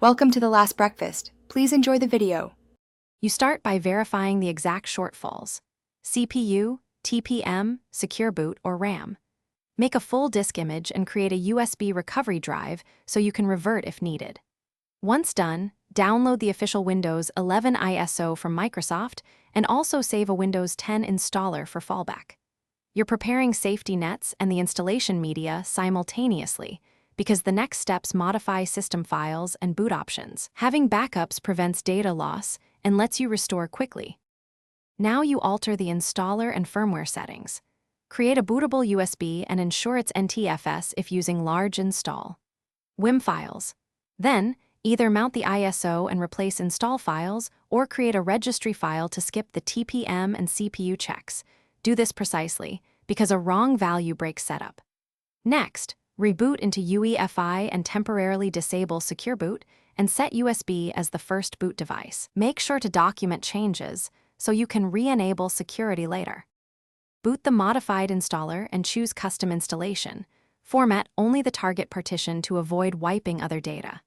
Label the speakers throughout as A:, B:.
A: Welcome to the last breakfast. Please enjoy the video.
B: You start by verifying the exact shortfalls: CPU, TPM, Secure Boot, or RAM. Make a full disk image and create a USB recovery drive so you can revert if needed. Once done, download the official Windows 11 ISO from Microsoft and also save a Windows 10 installer for fallback. You're preparing safety nets and the installation media simultaneously, because the next steps modify system files and boot options. Having backups prevents data loss and lets you restore quickly. Now you alter the installer and firmware settings. Create a bootable USB and ensure it's NTFS if using large install. WIM files. Then, either mount the ISO and replace install files or create a registry file to skip the TPM and CPU checks. Do this precisely, because a wrong value breaks setup. Next, reboot into UEFI and temporarily disable Secure Boot and set USB as the first boot device. Make sure to document changes so you can re-enable security later. Boot the modified installer and choose Custom Installation. Format only the target partition to avoid wiping other data.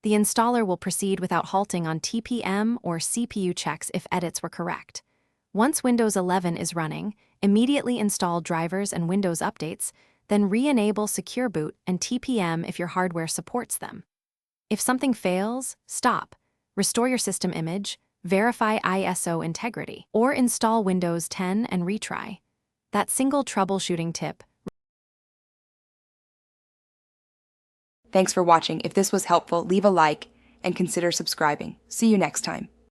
B: The installer will proceed without halting on TPM or CPU checks if edits were correct. Once Windows 11 is running, immediately install drivers and Windows updates, then re-enable Secure Boot and TPM if your hardware supports them. If something fails, stop, restore your system image, verify ISO integrity, or install Windows 10 and retry. That single troubleshooting tip.
A: Thanks for watching. If this was helpful, leave a like and consider subscribing. See you next time.